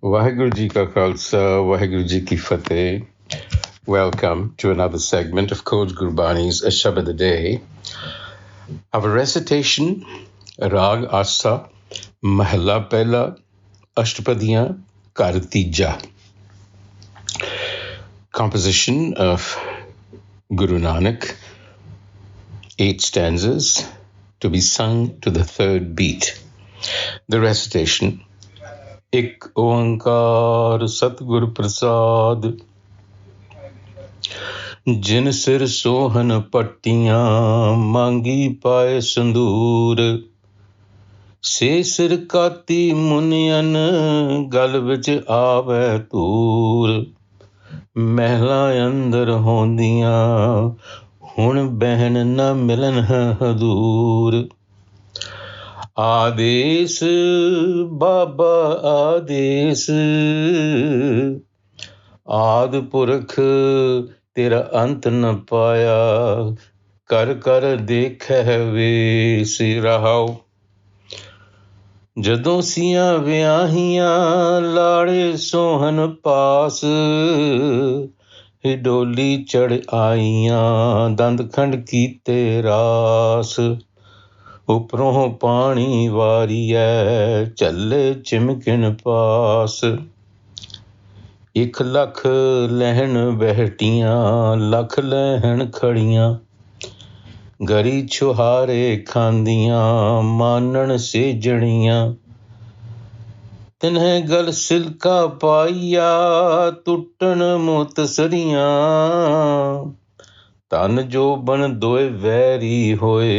Waheguru Ji Ka Khalsa, Waheguru Ji Ki Fateh. Welcome to another segment of Coach Gurbani's a-sabad-a-day. Our recitation, Rag Asa, Mahla Pehla, Ashtapadiyan, Kartija. Composition of Guru Nanak, 8 stanzas to be sung to the 3rd beat. The recitation, Ik Oankar Satgur Prasad, Jin Sir Sohan Patia, Mangi Paye Sandur, Se Sir Kati Munian, Gal Vich Aave Toor, Mehla Andar Hondiyan, Hun Behn Na Milan Hadur. आदेश बाबा आदेश आदि पुरख तेरा अंत न पाया कर कर देख वे सिराओ जदों सियां विआहियां लाड़े सोहन पास हिडोली चढ़ आईयां दंद खंड कीते रास उपरों पानी वारिया चले चिमकिन पास 1 लख लहन बहटियां लख लहन खड़ियां गरी छुहारे खांदियां मानन सेजणियां तिन्हें गल सिलका पाइया टुटन मुतसरियां तन जो बन दोए वैरी होए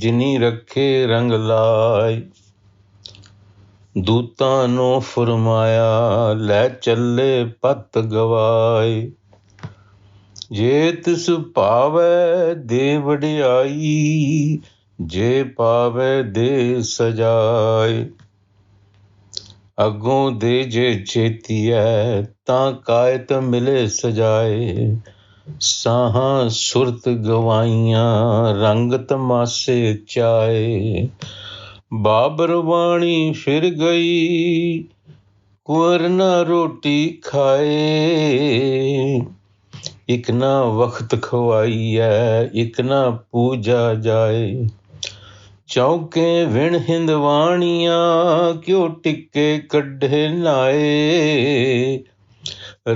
जिनी रखे रंग लाए दूतां नो फरमाया लै चले पत गवाए जे तिस पावै दे वडियाई जे पावै दे सजाए अगों दे जे छेतियै तां कायत मिले सजाए साहां सुरत गवाइयां रंग तमाशे चाए बाबर वाणी फिर गई कुंवर ना रोटी खाए एक ना वक्त खवाई है एक ना पूजा जाए चौके विण हिंदवाणियां क्यों टिक्के कड्ढे नाए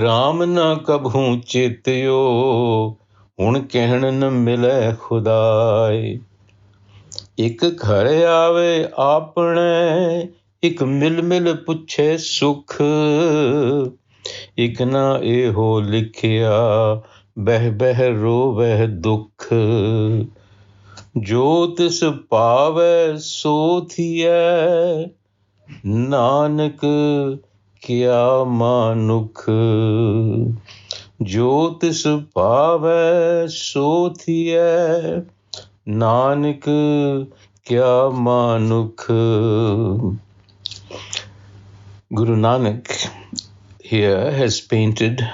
राम ना कभू चेत्यो हुण कहण न मिले खुदाए एक घर आवे आपने एक मिल मिल पुछे सुख एक ना एहो लिखिया बह बह रोवे दुख जो तिस पावे सो थियै नानक क्या मानुख जो तिस पावै सो थियै नानक क्या मानुख. Guru Nanak here has painted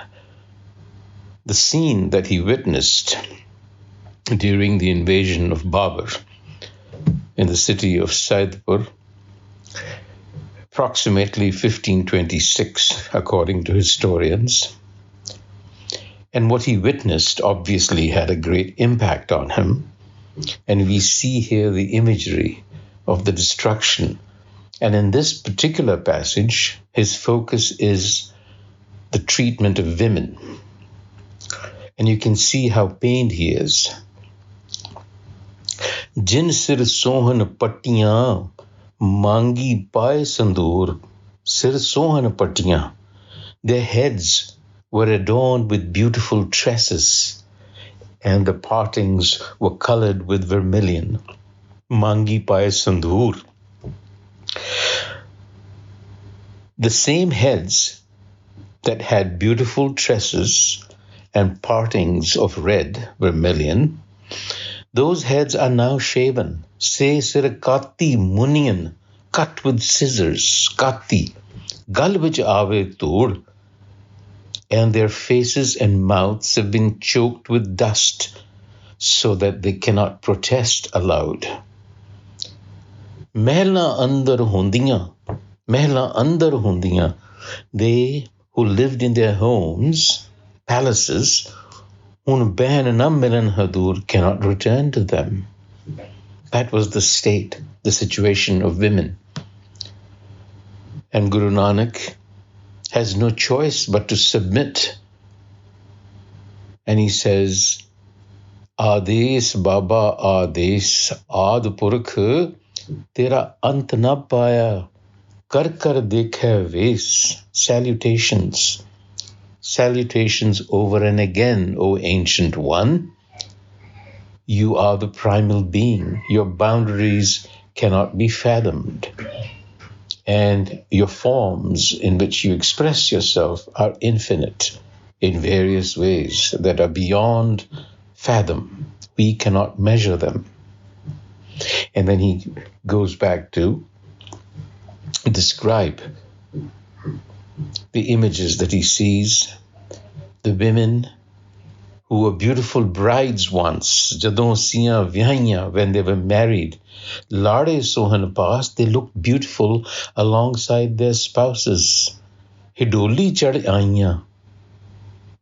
the scene that he witnessed during the invasion of Babur in the city of Saidpur, approximately 1526, according to historians. And what he witnessed obviously had a great impact on him. And we see here the imagery of the destruction. And in this particular passage, his focus is the treatment of women. And you can see how pained he is. Jin sir sohan patiyan Mangi paye sandur, sir sohan patiyan. Their heads were adorned with beautiful tresses, and the partings were colored with vermilion. Mangi paye sandur. The same heads that had beautiful tresses and partings of red vermilion, those heads are now shaven. Se sirakati munian, cut with scissors, kati, gal vich aave tood, and their faces and mouths have been choked with dust so that they cannot protest aloud. Mehla andar hondiyan, Mehla andar hundiyan. They who lived in their homes, palaces, hun behan na milan hadur cannot return to them. That was the state, the situation of women. And Guru Nanak has no choice but to submit. And he says, Ades Baba Ades Ad Purkh Tera Ant na paya Kar kar dekhe ves. Salutations. Salutations over and again, O Ancient One. You are the primal being. Your boundaries cannot be fathomed. And your forms in which you express yourself are infinite in various ways that are beyond fathom. We cannot measure them. And then he goes back to describe the images that he sees, the women who were beautiful brides once, jadon siyan vyaiyan, when they were married. Lade Sohan Patia, they looked beautiful alongside their spouses. Hidoli chad aiyan.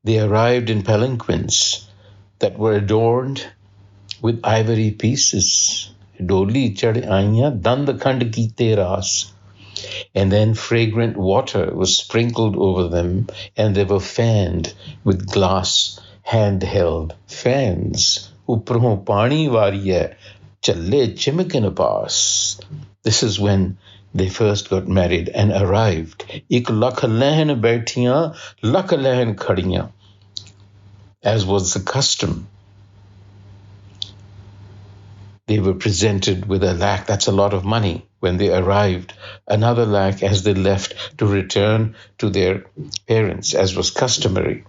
They arrived in palanquins that were adorned with ivory pieces. Hidoli chad aiyan, dandakhand kite ras. And then fragrant water was sprinkled over them, and they were fanned with glass handheld fans. Upro pani variye challe chimkin pass. This is when they first got married and arrived. Ik lakh lehn baithiyan, lakh lehn khadiyan, as was the custom. They were presented with a lakh, that's a lot of money, when they arrived. Another lakh as they left to return to their parents, as was customary.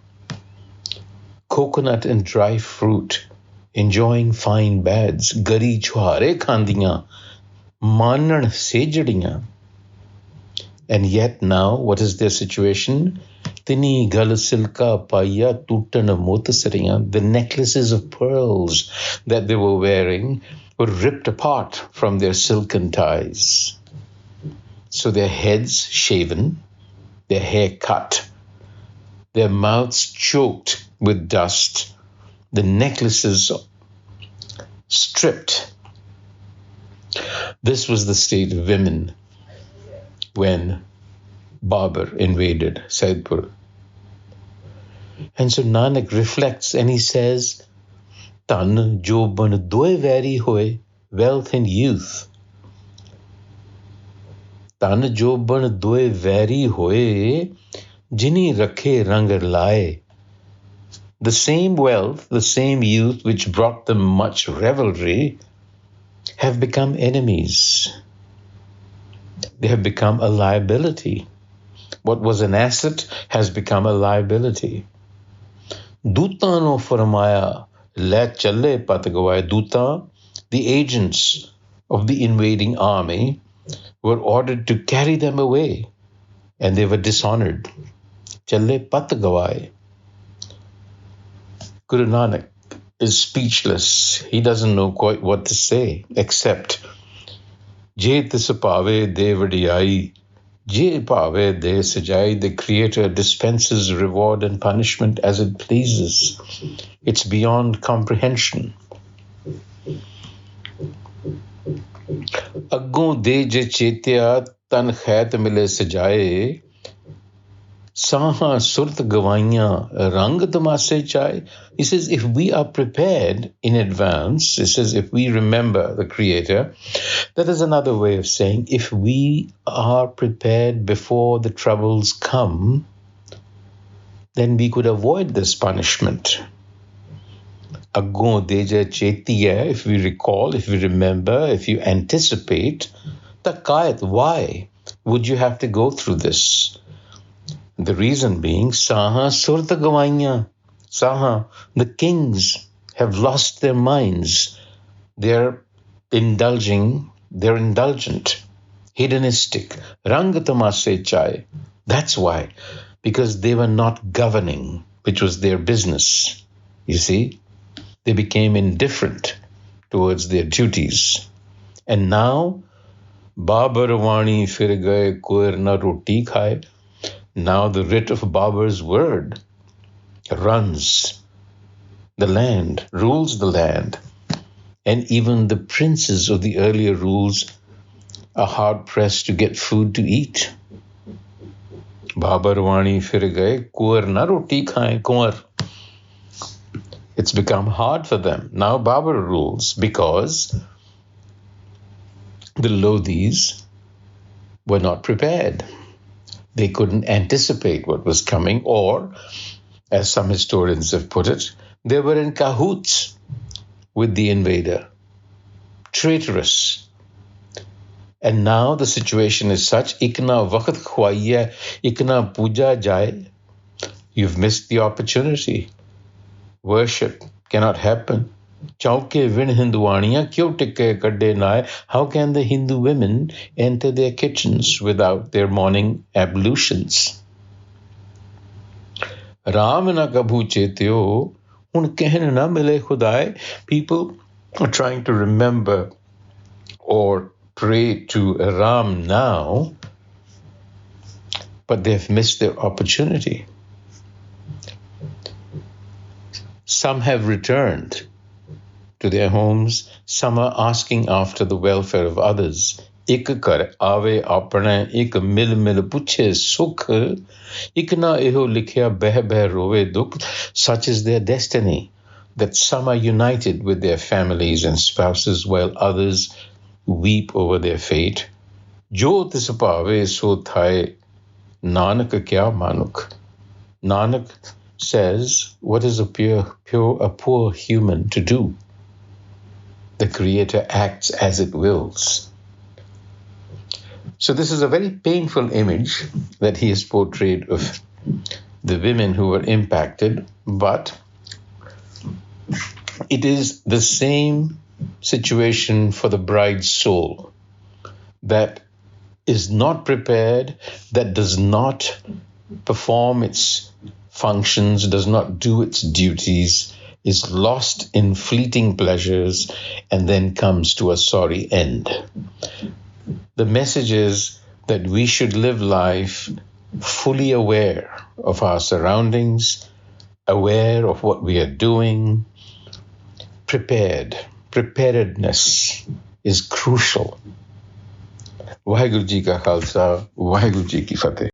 Coconut and dry fruit, enjoying fine bads. Gari chhuare khandiyan, manan sejadiyan. And yet now, what is their situation? Tini gal silka paya tutan motasariyan. The necklaces of pearls that they were wearing were ripped apart from their silken ties. So their heads shaven, their hair cut, their mouths choked with dust, the necklaces stripped. This was the state of women when Babur invaded Saidpur. And so Nanak reflects and he says, Tan jo ban doe vary hoye, wealth and youth. Tan jo ban doe vary hoye, jini rakhe rang laye. The same wealth, the same youth which brought them much revelry have become enemies. They have become a liability. What was an asset has become a liability. Duta no farmaya le challe pat gawai. Duta, the agents of the invading army, were ordered to carry them away, and they were dishonored. Challe pat gawai. Guru Nanak is speechless. He doesn't know quite what to say, except Je tis pave de vadiai, je pave de sajai. The Creator dispenses reward and punishment as it pleases. It's beyond comprehension. Aggon de je chetya tan khait mile sajaye. Saha surt gawaiyan rang tamase chai. He says, if we are prepared in advance, he says, if we remember the Creator, that is another way of saying, if we are prepared before the troubles come, then we could avoid this punishment. Aggon deja chetiya, if we recall, if we remember, if you anticipate, takayat, why would you have to go through this? The reason being, Saha Surta Gawaiya. Saha, the kings have lost their minds. They're indulgent, hedonistic. Rangatamase chai. That's why. Because they were not governing, which was their business. You see? They became indifferent towards their duties. And now Babar Wani fir gaye koir na roti khaye. Now the writ of Babar's word runs the land, rules the land. And even the princes of the earlier rules are hard pressed to get food to eat. Babar Wani fir gaye koir na roti khaye, Kunwar. It's become hard for them. Now Babar rules because the Lodhis were not prepared. They couldn't anticipate what was coming, or, as some historians have put it, they were in cahoots with the invader. Traitorous. And now the situation is such, ikna waqt khwaiye, ikna puja jaye, you've missed the opportunity. Worship cannot happen. Chauke vin Hinduaniya kyo tikke kadde nae. How can the Hindu women enter their kitchens without their morning ablutions? Ram na kabhu chetyo, hun kehne na mile khudaye. People are trying to remember or pray to Ram now, but they've missed their opportunity. Some have returned to their homes. Some are asking after the welfare of others. Ik kar ave apne, ik mil mil puche sukh, ik na eho likhya beh beh rove dukh. Such is their destiny, that some are united with their families and spouses while others weep over their fate. Jo tis pave so thai, Nanak kya manuk. Nanak says, what is a poor human to do? The Creator acts as it wills. So this is a very painful image that he has portrayed of the women who were impacted, but it is the same situation for the bride's soul that is not prepared, that does not perform its functions, does not do its duties, is lost in fleeting pleasures, and then comes to a sorry end. The message is that we should live life fully aware of our surroundings, aware of what we are doing, prepared. Preparedness is crucial. Waheguru Ji Ka Khalsa, Waheguru Ji Ki Fateh.